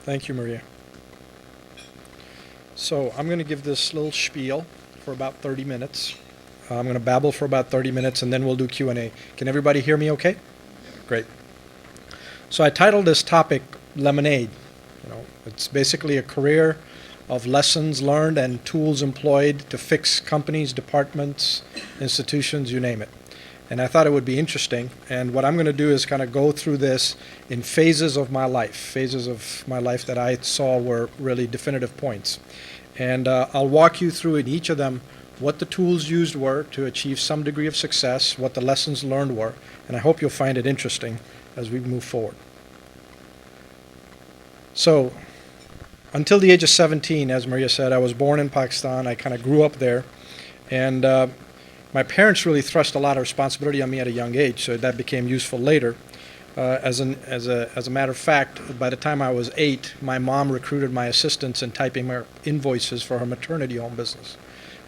Thank you, Maria. So I'm going to give this little spiel for about 30 minutes. I'm going to babble for about 30 minutes, and then we'll do Q&A. Can everybody hear me okay? Great. So I titled this topic Lemonade. It's basically a career of lessons learned and tools employed to fix companies, departments, institutions, you name it. And I thought it would be interesting. And what I'm going to do is kind of go through this in phases of my life that I saw were really definitive points. And I'll walk you through in each of them what the tools used were to achieve some degree of success, what the lessons learned were, and I hope you'll find it interesting as we move forward. So, until the age of 17, as Maria said, I was born in Pakistan. I kind of grew up there, and my parents really thrust a lot of responsibility on me at a young age, so that became useful later. As a matter of fact, by the time I was 8, my mom recruited my assistants in typing her invoices for her maternity home business.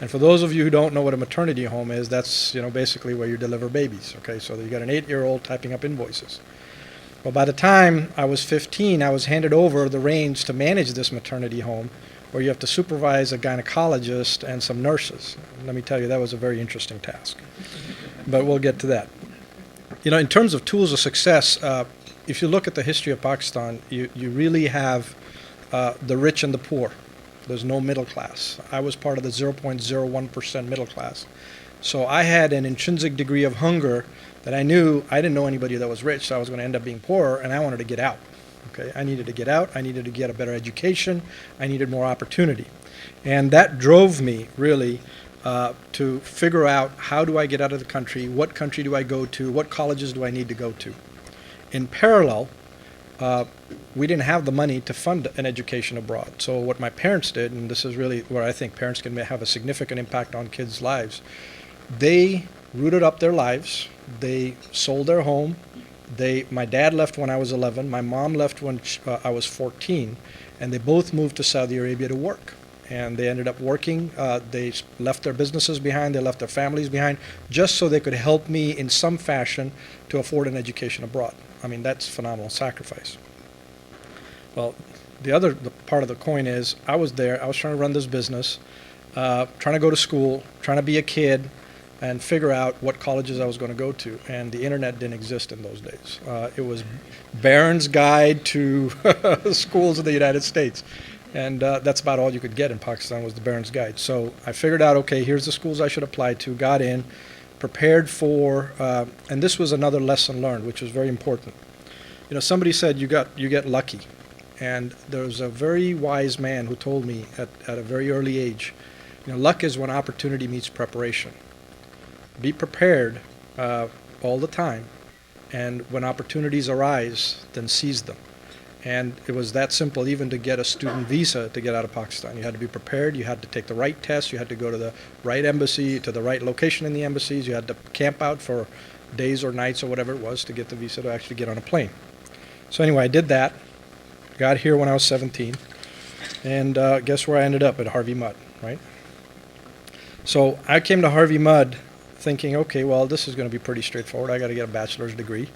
And for those of you who don't know what a maternity home is, that's basically where you deliver babies. Okay, so you got an 8-year-old typing up invoices. Well, by the time I was 15, I was handed over the reins to manage this maternity home, where you have to supervise a gynecologist and some nurses. Let me tell you, that was a very interesting task. But we'll get to that. In terms of tools of success, if you look at the history of Pakistan, you really have the rich and the poor. There's no middle class. I was part of the 0.01% middle class. So I had an intrinsic degree of hunger that I knew I didn't know anybody that was rich, so I was going to end up being poor, and I wanted to get out. Okay, I needed to get out. I needed to get a better education. I needed more opportunity. And that drove me, really, to figure out how do I get out of the country, what country do I go to, what colleges do I need to go to. In parallel, we didn't have the money to fund an education abroad. So what my parents did, and this is really where I think parents can have a significant impact on kids' lives, they rooted up their lives. They sold their home. My dad left when I was 11. My mom left when I was 14. And they both moved to Saudi Arabia to work. And they ended up working. They left their businesses behind. They left their families behind just so they could help me in some fashion to afford an education abroad. I mean, that's phenomenal sacrifice. Well, the part of the coin is I was there. I was trying to run this business, trying to go to school, trying to be a kid, and figure out what colleges I was going to go to. And the internet didn't exist in those days. It was Barron's Guide to Schools in the United States. And that's about all you could get in Pakistan was the Barron's Guide. So I figured out, okay, here's the schools I should apply to, got in, prepared for, and this was another lesson learned, which was very important. Somebody said you get lucky. And there was a very wise man who told me at a very early age, luck is when opportunity meets preparation. Be prepared all the time, and when opportunities arise, then seize them. And it was that simple, even to get a student visa to get out of Pakistan. You had to be prepared, you had to take the right tests, you had to go to the right embassy, to the right location in the embassies, you had to camp out for days or nights or whatever it was to get the visa to actually get on a plane. So anyway, I did that, got here when I was 17, and guess where I ended up? At Harvey Mudd, right? So I came to Harvey Mudd thinking, okay, well, this is going to be pretty straightforward. I got to get a bachelor's degree.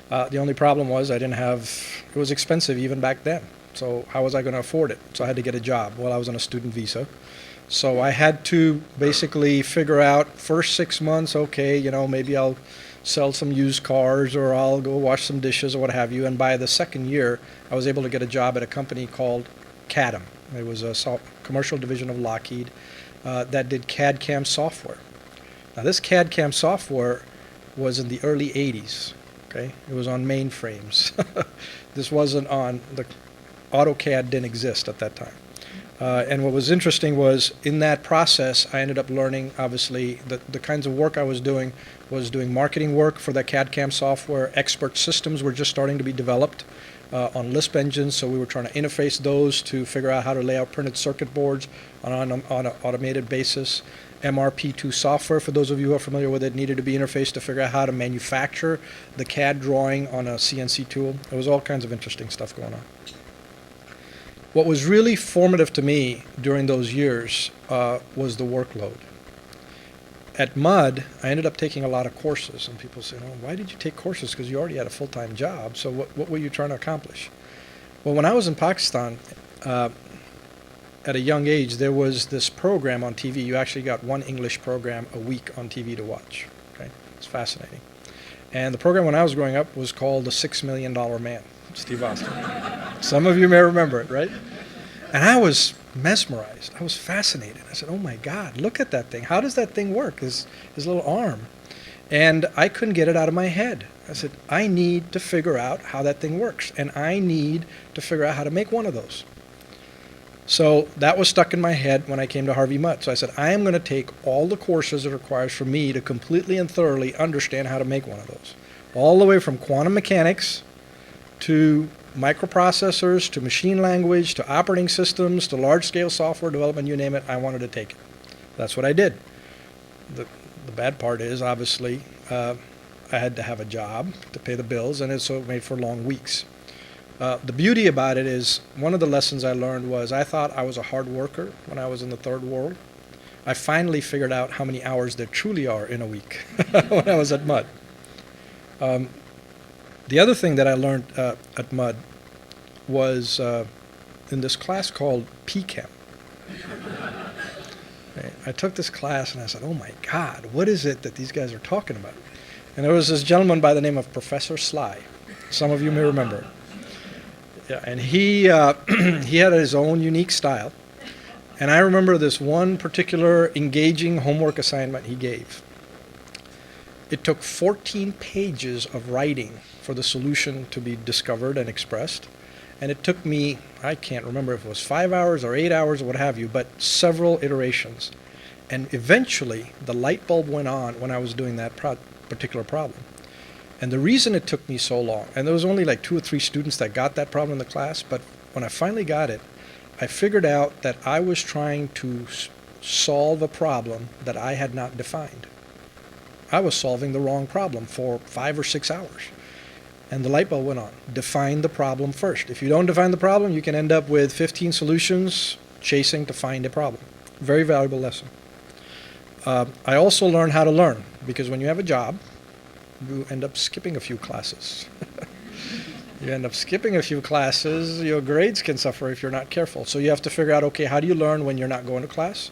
The only problem was it was expensive even back then. So how was I going to afford it? So I had to get a job. Well, I was on a student visa. So I had to basically figure out first 6 months, okay, maybe I'll sell some used cars or I'll go wash some dishes or what have you. And by the second year, I was able to get a job at a company called CADM. It was a commercial division of Lockheed that did CAD/CAM software. Now this CAD/CAM software was in the early 80s. Okay, it was on mainframes. This wasn't on the AutoCAD didn't exist at that time. And what was interesting was in that process, I ended up learning, obviously, the kinds of work I was doing marketing work for the CAD/CAM software. Expert systems were just starting to be developed on Lisp engines, so we were trying to interface those to figure out how to lay out printed circuit boards on an automated basis. MRP2 software, for those of you who are familiar with it, needed to be interfaced to figure out how to manufacture the CAD drawing on a CNC tool. There was all kinds of interesting stuff going on. What was really formative to me during those years was the workload. At Mudd, I ended up taking a lot of courses, and people say, "Oh, why did you take courses? Because you already had a full-time job, so what were you trying to accomplish?" Well, when I was in Pakistan, at a young age, there was this program on TV. You actually got one English program a week on TV to watch. Okay, it's fascinating. And the program when I was growing up was called The $6 Million Man, Steve Austin. Some of you may remember it, right? And I was mesmerized. I was fascinated. I said, oh my God, look at that thing. How does that thing work, his little arm? And I couldn't get it out of my head. I said, I need to figure out how that thing works. And I need to figure out how to make one of those. So that was stuck in my head when I came to Harvey Mudd. So I said, I am going to take all the courses it requires for me to completely and thoroughly understand how to make one of those. All the way from quantum mechanics to microprocessors, to machine language, to operating systems, to large-scale software development, you name it, I wanted to take it. That's what I did. The bad part is, obviously, I had to have a job to pay the bills, and so it made for long weeks. The beauty about it is, one of the lessons I learned was I thought I was a hard worker when I was in the third world. I finally figured out how many hours there truly are in a week when I was at Mudd. The other thing that I learned at Mudd was in this class called PChem. I took this class and I said, oh my God, what is it that these guys are talking about? And there was this gentleman by the name of Professor Sly. Some of you may remember. Yeah, and he had his own unique style. And I remember this one particular engaging homework assignment he gave. It took 14 pages of writing for the solution to be discovered and expressed. And it took me, I can't remember if it was 5 hours or 8 hours or what have you, but several iterations. And eventually, the light bulb went on when I was doing that particular problem. And the reason it took me so long, and there was only like 2 or 3 students that got that problem in the class, but when I finally got it, I figured out that I was trying to solve a problem that I had not defined. I was solving the wrong problem for 5 or 6 hours. And the light bulb went on. Define the problem first. If you don't define the problem, you can end up with 15 solutions chasing to find a problem. Very valuable lesson. I also learned how to learn, because when you have a job, you end up skipping a few classes. You end up skipping a few classes, your grades can suffer if you're not careful. So you have to figure out, okay, how do you learn when you're not going to class?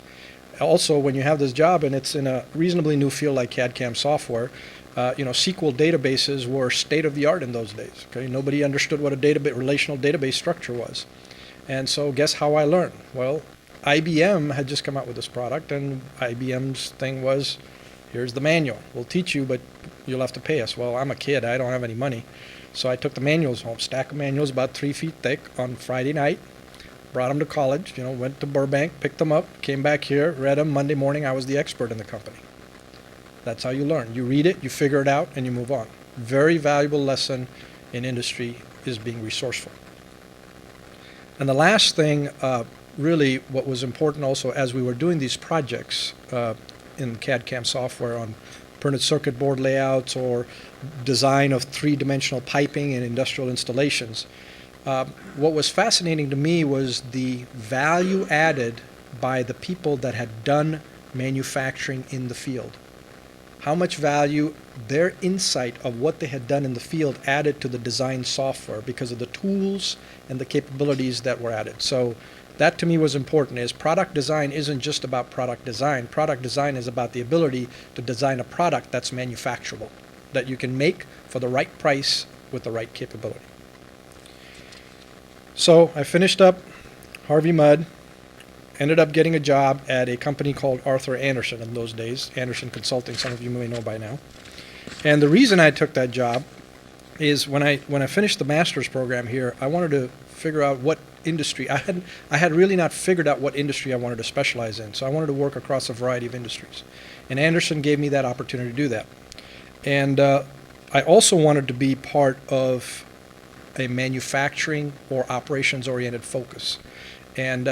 Also, when you have this job and it's in a reasonably new field like CAD/CAM software, SQL databases were state-of-the-art in those days. Okay, nobody understood what a relational database structure was. And so guess how I learned? Well, IBM had just come out with this product, and IBM's thing was, here's the manual. We'll teach you, but you'll have to pay us. Well, I'm a kid. I don't have any money. So I took the manuals home, stack of manuals about 3 feet thick on Friday night, brought them to college, went to Burbank, picked them up, came back here, read them. Monday morning, I was the expert in the company. That's how you learn. You read it, you figure it out, and you move on. Very valuable lesson in industry is being resourceful. And the last thing, really what was important also as we were doing these projects in CAD/CAM software on printed circuit board layouts or design of 3-dimensional piping in industrial installations, what was fascinating to me was the value added by the people that had done manufacturing in the field. How much value their insight of what they had done in the field added to the design software because of the tools and the capabilities that were added. So that to me was important, is product design isn't just about product design. Product design is about the ability to design a product that's manufacturable, that you can make for the right price with the right capability. So I finished up Harvey Mudd, ended up getting a job at a company called Arthur Andersen in those days, Andersen Consulting, some of you may know by now. And the reason I took that job is when I finished the master's program here, I wanted to figure out what industry. I had really not figured out what industry I wanted to specialize in, so I wanted to work across a variety of industries. And Andersen gave me that opportunity to do that. And I also wanted to be part of a manufacturing or operations-oriented focus. And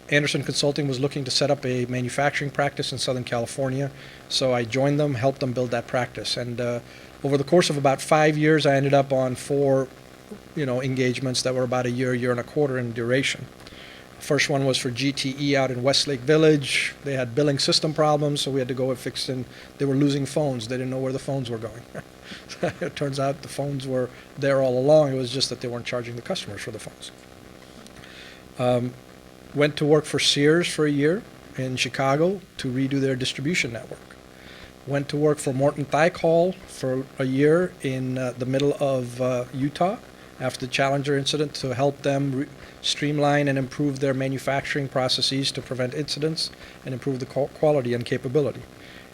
Andersen Consulting was looking to set up a manufacturing practice in Southern California, so I joined them, helped them build that practice. And over the course of about 5 years, I ended up on 4 engagements that were about a year and a quarter in duration. First one was for GTE out in Westlake Village. They had billing system problems, so we had to go and fix them. They were losing phones. They didn't know where the phones were going. It turns out the phones were there all along. It was just that they weren't charging the customers for the phones. Went to work for Sears for a year in Chicago to redo their distribution network. Went to work for Morton Thiokol for a year in the middle of Utah after the Challenger incident to help them streamline and improve their manufacturing processes to prevent incidents and improve the quality and capability.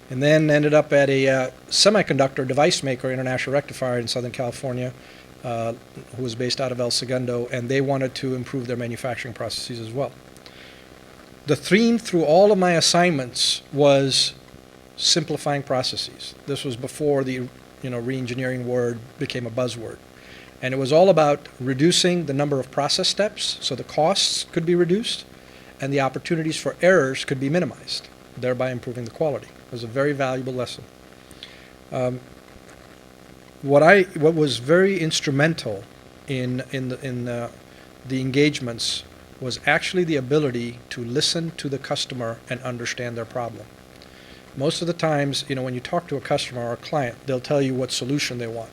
And then ended up at a semiconductor device maker, International Rectifier in Southern California, who was based out of El Segundo, and they wanted to improve their manufacturing processes as well. The theme through all of my assignments was simplifying processes. This was before the re-engineering word became a buzzword. And it was all about reducing the number of process steps so the costs could be reduced and the opportunities for errors could be minimized, thereby improving the quality. It was a very valuable lesson. What was very instrumental in the engagements was actually the ability to listen to the customer and understand their problem. Most of the times, when you talk to a customer or a client, they'll tell you what solution they want.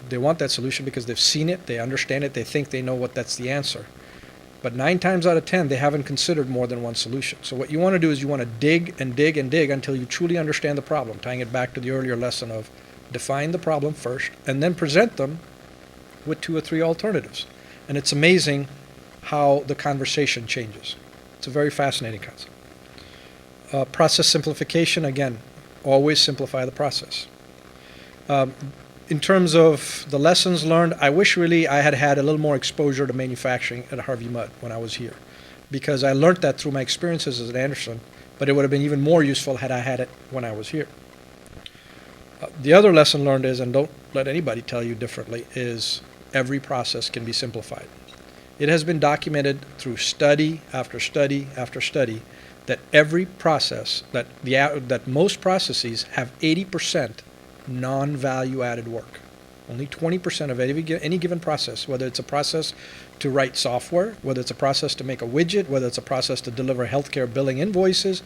They want that solution because they've seen it, they understand it, they think they know that's the answer. But 9 times out of 10, they haven't considered more than one solution. So what you want to do is you want to dig and dig and dig until you truly understand the problem, tying it back to the earlier lesson of define the problem first and then present them with 2 or 3 alternatives. And it's amazing how the conversation changes. It's a very fascinating concept. Process simplification, again, always simplify the process. In terms of the lessons learned, I wish really I had had a little more exposure to manufacturing at Harvey Mudd when I was here, because I learned that through my experiences at Anderson, but it would have been even more useful had I had it when I was here. The other lesson learned is, and don't let anybody tell you differently, is every process can be simplified. It has been documented through study after study after study that every process, that most processes have 80% non-value added work. Only 20% of any given process, whether it's a process to write software, whether it's a process to make a widget, whether it's a process to deliver healthcare billing invoices,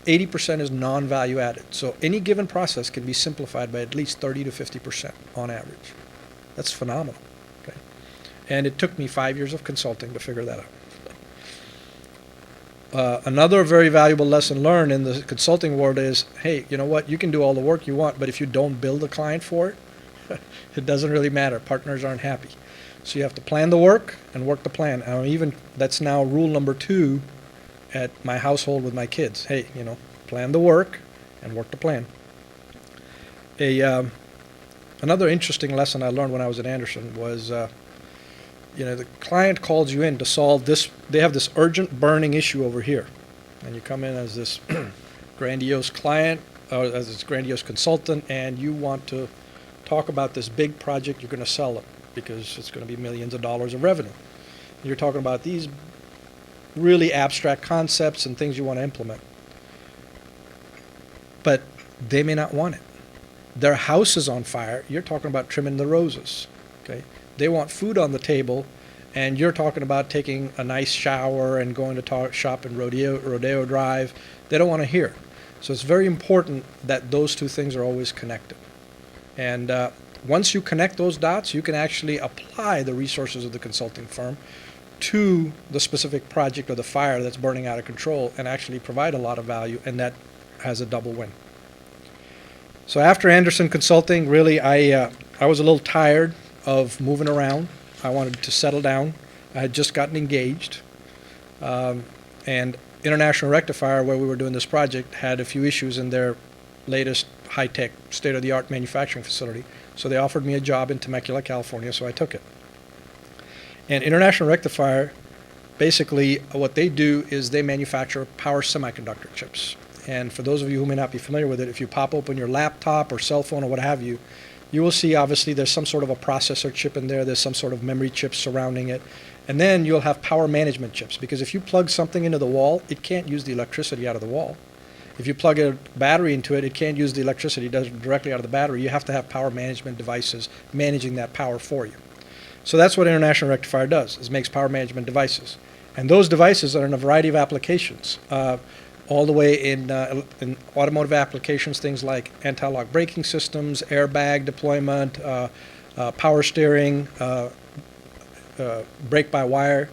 80% is non-value added. So any given process can be simplified by at least 30 to 50% on average. That's phenomenal. Okay? And it took me 5 years of consulting to figure that out. Another very valuable lesson learned in the consulting world is, hey, you know what? You can do all the work you want, but if you don't build a client for it, it doesn't really matter. Partners aren't happy. So you have to plan the work and work the plan. That's now rule number 2 at my household with my kids. Hey, plan the work and work the plan. Another interesting lesson I learned when I was at Anderson was, the client calls you in to solve this. They have this urgent burning issue over here. And you come in as this grandiose client, or as this grandiose consultant, and you want to talk about this big project you're going to sell them because it's going to be millions of dollars of revenue. And you're talking about these really abstract concepts and things you want to implement. But they may not want it. Their house is on fire. You're talking about trimming the roses. Okay? They want food on the table, and you're talking about taking a nice shower and going to shop in Rodeo Drive. They don't want to hear. So it's very important that those 2 things are always connected. And once you connect those dots, you can actually apply the resources of the consulting firm to the specific project or the fire that's burning out of control and actually provide a lot of value, and that has a double win. So after Anderson Consulting, really, I was a little tired of moving around. I wanted to settle down. I had just gotten engaged. And International Rectifier, where we were doing this project, had a few issues in their latest high-tech, state-of-the-art manufacturing facility. So they offered me a job in Temecula, California, so I took it. And International Rectifier, basically what they do is they manufacture power semiconductor chips. And for those of you who may not be familiar with it, if you pop open your laptop or cell phone or what have you, you will see obviously there's some sort of a processor chip in there, there's some sort of memory chip surrounding it, and then you'll have power management chips, because if you plug something into the wall, it can't use the electricity out of the wall. If you plug a battery into it, it can't use the electricity directly out of the battery. You have to have power management devices managing that power for you. So that's what International Rectifier does, is makes power management devices. And those devices are in a variety of applications, all the way in automotive applications, things like anti-lock braking systems, airbag deployment, power steering, brake-by-wire.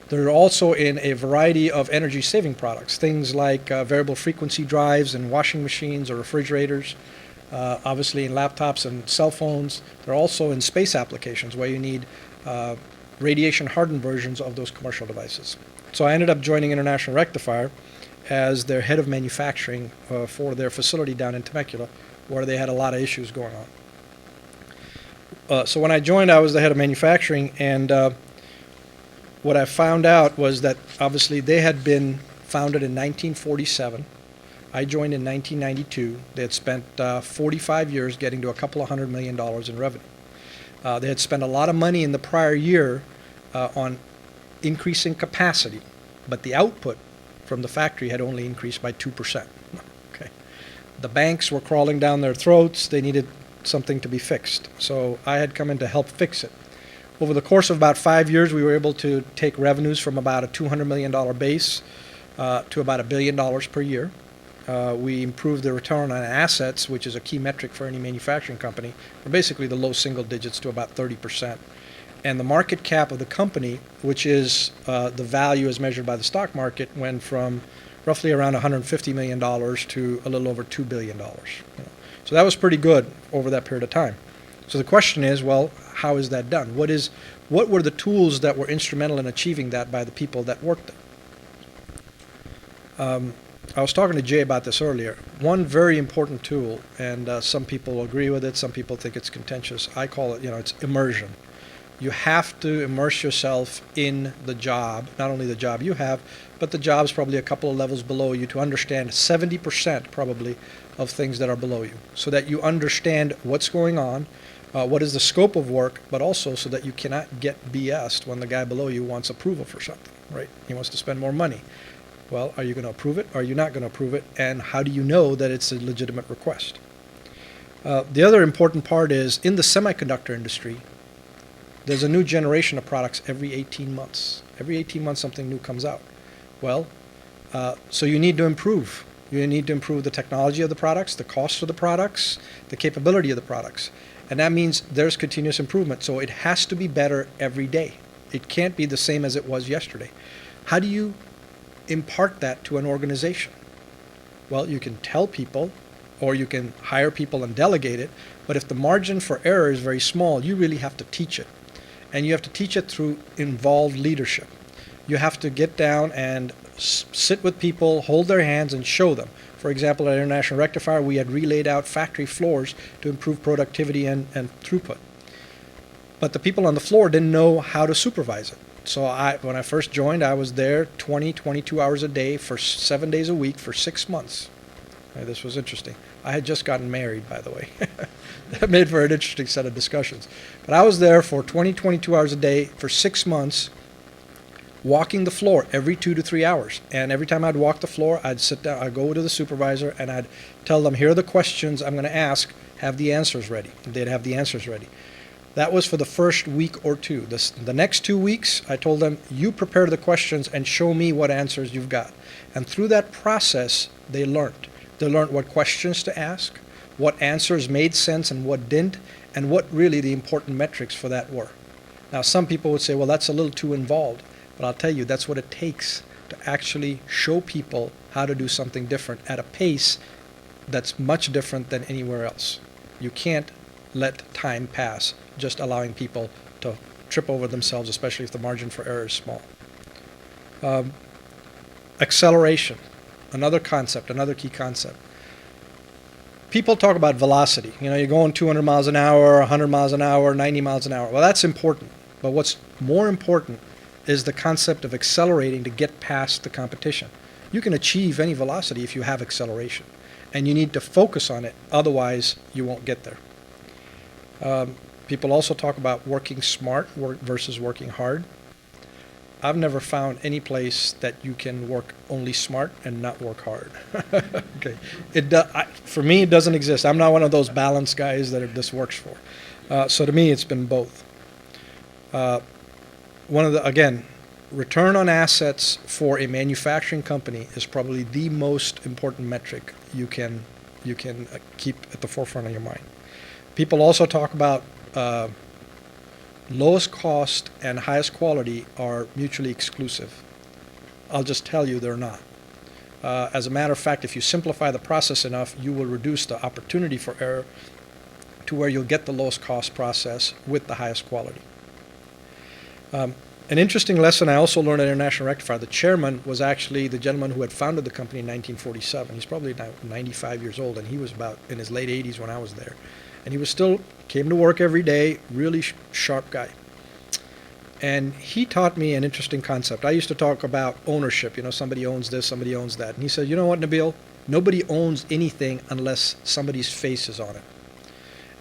They're also in a variety of energy-saving products, things like variable frequency drives in washing machines or refrigerators, obviously in laptops and cell phones. They're also in space applications where you need radiation-hardened versions of those commercial devices. So I ended up joining International Rectifier as their head of manufacturing for their facility down in Temecula, where they had a lot of issues going on. So when I joined, I was the head of manufacturing, and what I found out was that obviously they had been founded in 1947. I joined in 1992. They had spent 45 years getting to a couple of $100 million in revenue. They had spent a lot of money in the prior year on increasing capacity, but the output from the factory had only increased by 2%. Okay. The banks were crawling down their throats. They needed something to be fixed. So I had come in to help fix it. Over the course of about 5 years, we were able to take revenues from about a $200 million base to about $1 billion per year. We improved the return on assets, which is a key metric for any manufacturing company, from basically the low single digits to about 30%. And the market cap of the company, which is the value as measured by the stock market, went from roughly around $150 million to a little over $2 billion. So that was pretty good over that period of time. So the question is, well, how is that done? What were the tools that were instrumental in achieving that by the people that worked there? I was talking to Jay about this earlier. One very important tool, and some people agree with it, some people think it's contentious. I call it, it's immersion. You have to immerse yourself in the job, not only the job you have, but the job's probably a couple of levels below you, to understand 70% probably of things that are below you, so that you understand what's going on, what is the scope of work, but also so that you cannot get BS'd when the guy below you wants approval for something, right? He wants to spend more money. Well, are you going to approve it? Or are you not going to approve it? And how do you know that it's a legitimate request? The other important part is, in the semiconductor industry, there's a new generation of products every 18 months. Every 18 months something new comes out. Well, so you need to improve. You need to improve the technology of the products, the cost of the products, the capability of the products. And that means there's continuous improvement. So it has to be better every day. It can't be the same as it was yesterday. How do you impart that to an organization? Well, you can tell people, or you can hire people and delegate it, but if the margin for error is very small, you really have to teach it. And you have to teach it through involved leadership. You have to get down and sit with people, hold their hands, and show them. For example, at International Rectifier, we had relayed out factory floors to improve productivity and throughput. But the people on the floor didn't know how to supervise it. So when I first joined, I was there 22 hours a day for 7 days a week for 6 months. This was interesting. I had just gotten married, by the way. That made for an interesting set of discussions. But I was there for 22 hours a day for 6 months, walking the floor every 2 to 3 hours. And every time I'd walk the floor, I'd sit down, I'd go to the supervisor, and I'd tell them, here are the questions I'm going to ask, have the answers ready. And they'd have the answers ready. That was for the first week or two. The next 2 weeks, I told them, you prepare the questions and show me what answers you've got. And through that process, they learned. They learned what questions to ask, what answers made sense and what didn't, and what really the important metrics for that were. Now, some people would say, well, that's a little too involved. But I'll tell you, that's what it takes to actually show people how to do something different at a pace that's much different than anywhere else. You can't let time pass just allowing people to trip over themselves, especially if the margin for error is small. Acceleration, another concept, another key concept. People talk about velocity. You're going 200 miles an hour, 100 miles an hour, 90 miles an hour. Well, that's important. But what's more important is the concept of accelerating to get past the competition. You can achieve any velocity if you have acceleration. And you need to focus on it, otherwise you won't get there. People also talk about working smart versus working hard. I've never found any place that you can work only smart and not work hard. Okay, for me, it doesn't exist. I'm not one of those balanced guys that this works for. So to me, it's been both. One of the, again, return on assets for a manufacturing company is probably the most important metric you can keep at the forefront of your mind. People also talk about lowest cost and highest quality are mutually exclusive. I'll just tell you they're not. As a matter of fact, if you simplify the process enough, you will reduce the opportunity for error to where you'll get the lowest cost process with the highest quality. An interesting lesson I also learned at International Rectifier, the chairman was actually the gentleman who had founded the company in 1947. He's probably now 95 years old, and he was about in his late 80s when I was there. And he was still, came to work every day, really sharp guy. And he taught me an interesting concept. I used to talk about ownership, somebody owns this, somebody owns that. And he said, you know what, Nabeel? Nobody owns anything unless somebody's face is on it.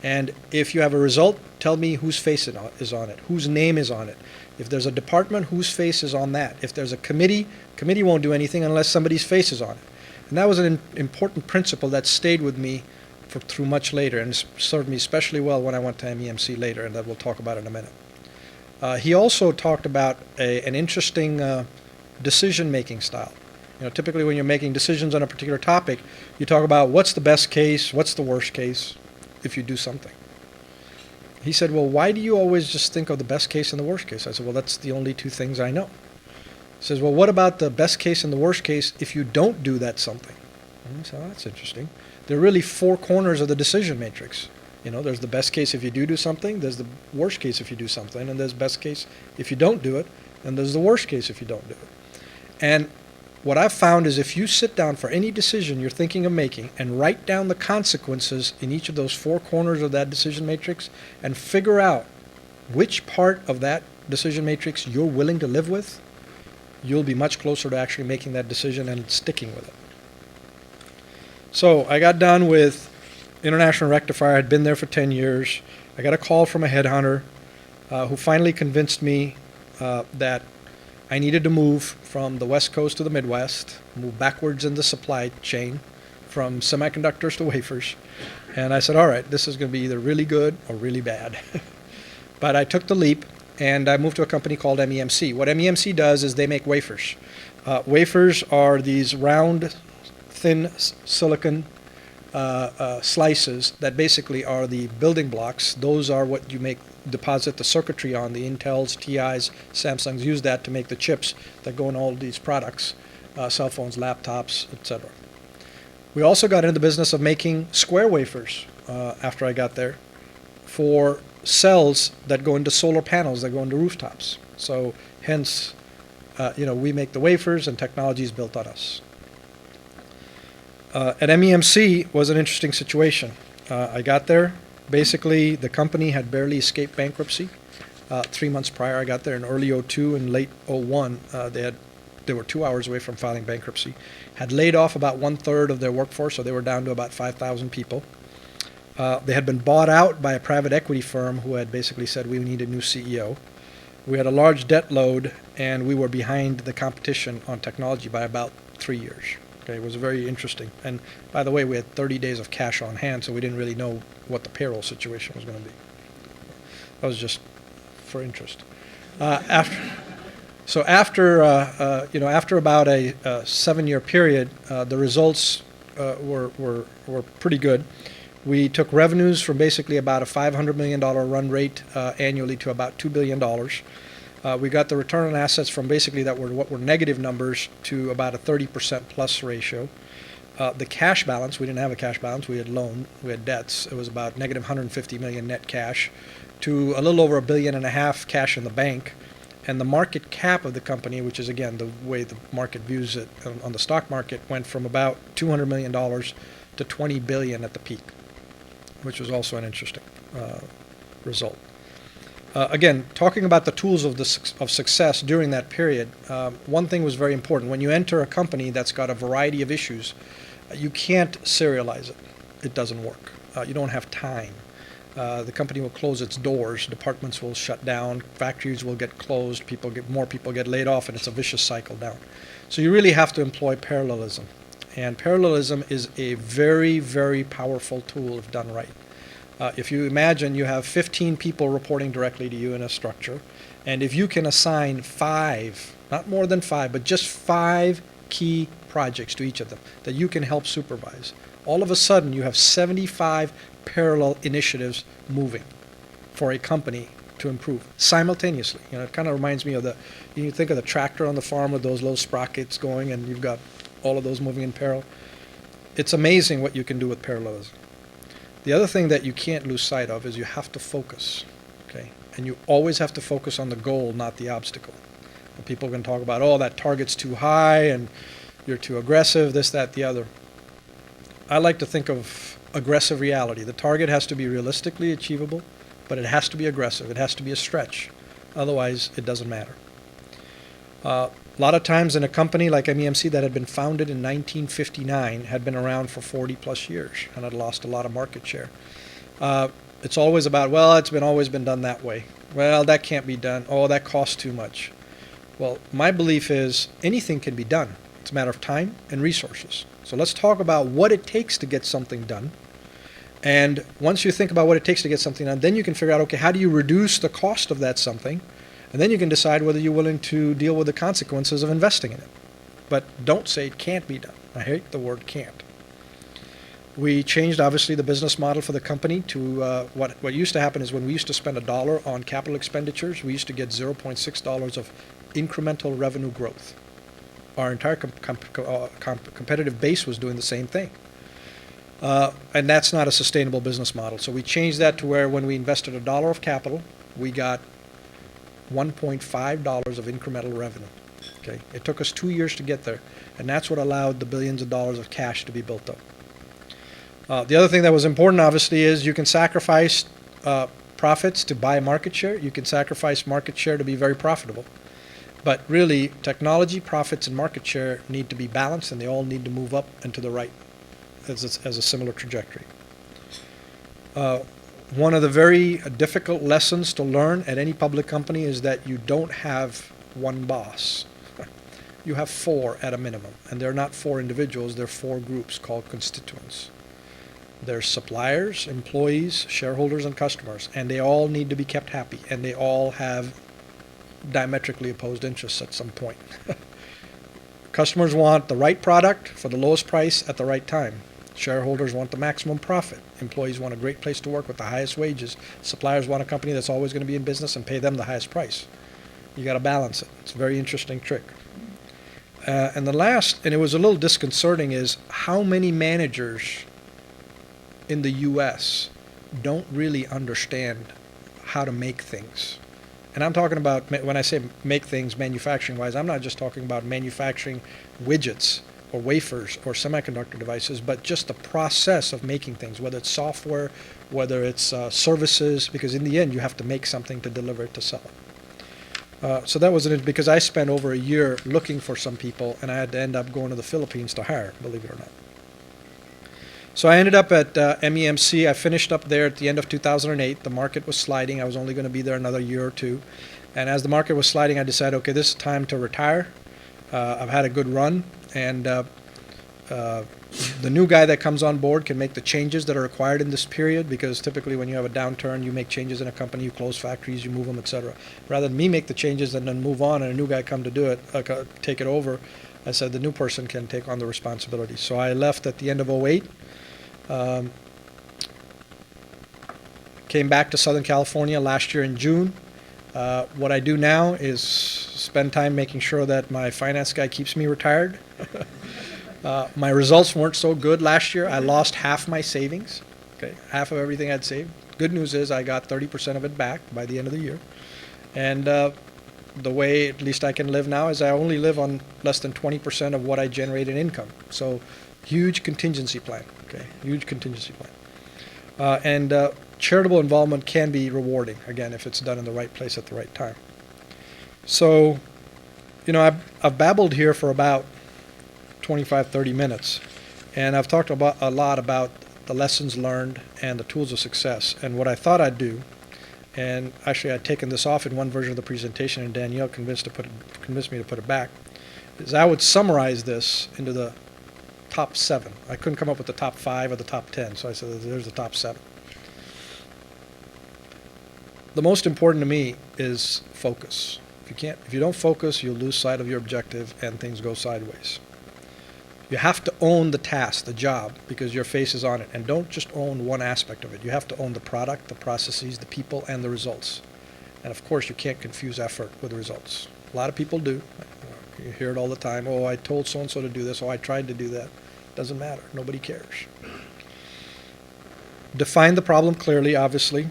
And if you have a result, tell me whose face is on it, whose name is on it. If there's a department, whose face is on that. If there's a committee won't do anything unless somebody's face is on it. And that was an important principle that stayed with me through much later and served me especially well when I went to MEMC later, and that we'll talk about in a minute. He also talked about an interesting decision-making style. Typically when you're making decisions on a particular topic, you talk about what's the best case, what's the worst case if you do something. He said, well, why do you always just think of the best case and the worst case? I said, well, that's the only two things I know. He says, well, what about the best case and the worst case if you don't do that something? And I said, oh, that's interesting. There are really four corners of the decision matrix. There's the best case if you do something, there's the worst case if you do something, and there's best case if you don't do it, and there's the worst case if you don't do it. And what I've found is if you sit down for any decision you're thinking of making and write down the consequences in each of those four corners of that decision matrix and figure out which part of that decision matrix you're willing to live with, you'll be much closer to actually making that decision and sticking with it. So I got done with International Rectifier. I'd been there for 10 years. I got a call from a headhunter who finally convinced me that I needed to move from the West Coast to the Midwest, move backwards in the supply chain from semiconductors to wafers. And I said, all right, this is going to be either really good or really bad. But I took the leap, and I moved to a company called MEMC. What MEMC does is they make wafers. Wafers are these round, thin silicon slices that basically are the building blocks. Those are what you deposit the circuitry on. The Intels, TIs, Samsungs use that to make the chips that go in all these products, cell phones, laptops, etc. We also got into the business of making square wafers after I got there for cells that go into solar panels that go into rooftops. So hence, we make the wafers and technology is built on us. At MEMC was an interesting situation. I got there. Basically, the company had barely escaped bankruptcy. 3 months prior, I got there in early 2002 and late 2001. They were 2 hours away from filing bankruptcy. Had laid off about 1/3 of their workforce, so they were down to about 5,000 people. They had been bought out by a private equity firm who had basically said, we need a new CEO. We had a large debt load, and we were behind the competition on technology by about 3 years. Okay, it was very interesting. And by the way, we had 30 days of cash on hand, so we didn't really know what the payroll situation was going to be. That was just for interest. After about a 7-year period, the results were pretty good. We took revenues from basically about a $500 million run rate annually to about $2 billion. We got the return on assets from basically what were negative numbers to about a 30% plus ratio. The cash balance, we didn't have a cash balance, we had debts. It was about negative 150 million net cash to a little over $1.5 billion cash in the bank. And the market cap of the company, which is again the way the market views it on the stock market, went from about $200 million to $20 billion at the peak, which was also an interesting result. Again, talking about the tools of success during that period, one thing was very important. When you enter a company that's got a variety of issues, you can't serialize it. It doesn't work. You don't have time. The company will close its doors, departments will shut down, factories will get closed, more people get laid off, and it's a vicious cycle down. So you really have to employ parallelism. And parallelism is a very, very powerful tool if done right. If you imagine you have 15 people reporting directly to you in a structure, and if you can assign 5, not more than 5, but just 5 key projects to each of them that you can help supervise, all of a sudden you have 75 parallel initiatives moving for a company to improve simultaneously. It kind of reminds me of you think of the tractor on the farm with those little sprockets going, and you've got all of those moving in parallel. It's amazing what you can do with parallelism. The other thing that you can't lose sight of is you have to focus, okay? And you always have to focus on the goal, not the obstacle. And people can talk about, oh, that target's too high and you're too aggressive, this, that, the other. I like to think of aggressive reality. The target has to be realistically achievable, but it has to be aggressive. It has to be a stretch. Otherwise, it doesn't matter. A lot of times in a company like MEMC that had been founded in 1959, had been around for 40 plus years and had lost a lot of market share. It's always about, well, it's always been done that way. Well, that can't be done. Oh, that costs too much. Well, my belief is anything can be done. It's a matter of time and resources. So let's talk about what it takes to get something done. And once you think about what it takes to get something done, then you can figure out, okay, how do you reduce the cost of that something? And then you can decide whether you're willing to deal with the consequences of investing in it. But don't say it can't be done. I hate the word can't. We changed, obviously, the business model for the company to what used to happen is when we used to spend $1 on capital expenditures, we used to get $0.6 of incremental revenue growth. Our entire competitive base was doing the same thing. And that's not a sustainable business model. So we changed that to where when we invested $1 of capital, we got $1.5 of incremental revenue. Okay, it took us 2 years to get there, and that's what allowed the billions of dollars of cash to be built up. The other thing that was important, obviously, is you can sacrifice profits to buy market share. You can sacrifice market share to be very profitable. But really, technology, profits, and market share need to be balanced, and they all need to move up and to the right as a similar trajectory. One of the very difficult lessons to learn at any public company is that you don't have one boss. You have 4 at a minimum, and they're not 4 individuals, they're 4 groups called constituents. There's suppliers, employees, shareholders, and customers, and they all need to be kept happy, and they all have diametrically opposed interests at some point. Customers want the right product for the lowest price at the right time. Shareholders want the maximum profit. Employees want a great place to work with the highest wages. Suppliers want a company that's always going to be in business and pay them the highest price. You got to balance it. It's a very interesting trick. And the last, and it was a little disconcerting, is how many managers in the U.S. don't really understand how to make things. And I'm talking about, when I say make things manufacturing-wise, I'm not just talking about manufacturing widgets or wafers or semiconductor devices, but just the process of making things, whether it's software, whether it's services, because in the end you have to make something to deliver it to sell it. So that was it, because I spent over a year looking for some people, and I had to end up going to the Philippines to hire, believe it or not. So I ended up at MEMC. I finished up there at the end of 2008. The market was sliding. I was only going to be there another year or two. And as the market was sliding, I decided, okay, this is time to retire. I've had a good run, and the new guy that comes on board can make the changes that are required in this period, because typically when you have a downturn, you make changes in a company, you close factories, you move them, etc. Rather than me make the changes and then move on and a new guy come to do it, take it over, I said the new person can take on the responsibility. So I left at the end of 2008. Came back to Southern California last year in June. What I do now is spend time making sure that my finance guy keeps me retired. My results weren't so good last year. I lost half my savings, okay, half of everything I'd saved. Good news is I got 30% of it back by the end of the year. And the way at least I can live now is I only live on less than 20% of what I generate in income. So huge contingency plan, okay, huge contingency plan. And charitable involvement can be rewarding, again, if it's done in the right place at the right time. So, I've babbled here for about 25, 30 minutes, and I've talked about a lot about the lessons learned and the tools of success. And what I thought I'd do, and actually I'd taken this off in one version of the presentation, and Danielle convinced me to put it back, is I would summarize this into the top 7. I couldn't come up with the top 5 or the top 10, so I said there's the top 7. the most important to me is focus. If you don't focus, you'll lose sight of your objective and things go sideways. You have to own the task, the job, because your face is on it. And don't just own one aspect of it. You have to own the product, the processes, the people, and the results. And of course, you can't confuse effort with results. A lot of people do. You hear it all the time. Oh, I told so-and-so to do this. Oh, I tried to do that. Doesn't matter. Nobody cares. Define the problem clearly, obviously.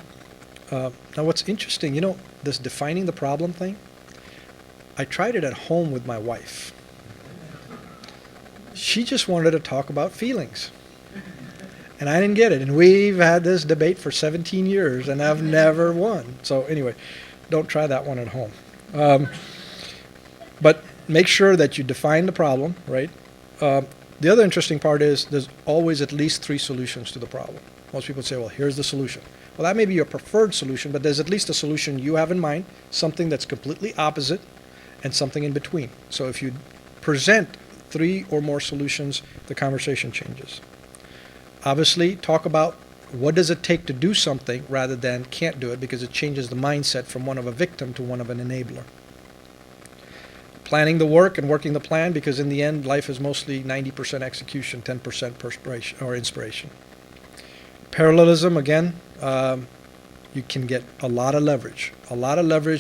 Now, what's interesting, this defining the problem thing, I tried it at home with my wife. She just wanted to talk about feelings. And I didn't get it. And we've had this debate for 17 years, and I've never won. So anyway, don't try that one at home. But make sure that you define the problem, right? The other interesting part is there's always at least 3 solutions to the problem. Most people say, well, here's the solution. Well, that may be your preferred solution, but there's at least a solution you have in mind, something that's completely opposite, and something in between. So if you present 3 or more solutions, the conversation changes. Obviously, talk about what does it take to do something rather than can't do it, because it changes the mindset from one of a victim to one of an enabler. Planning the work and working the plan, because in the end, life is mostly 90% execution, 10% perspiration or inspiration. Parallelism, again, you can get a lot of leverage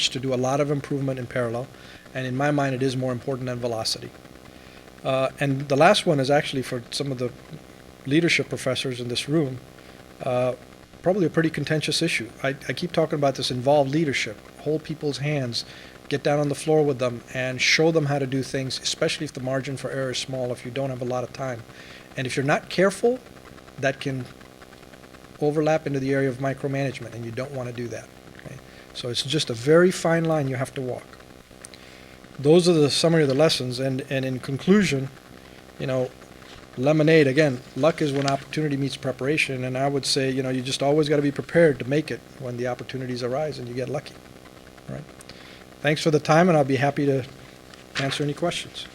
to do a lot of improvement in parallel. And in my mind, it is more important than velocity. And the last one is actually for some of the leadership professors in this room, probably a pretty contentious issue. I keep talking about this involved leadership. Hold people's hands, get down on the floor with them, and show them how to do things, especially if the margin for error is small, if you don't have a lot of time. And if you're not careful, that can overlap into the area of micromanagement, and you don't want to do that. Okay? So it's just a very fine line you have to walk. Those are the summary of the lessons, and in conclusion, lemonade, again, luck is when opportunity meets preparation, and I would say, you just always got to be prepared to make it when the opportunities arise and you get lucky. All right? Thanks for the time, and I'll be happy to answer any questions.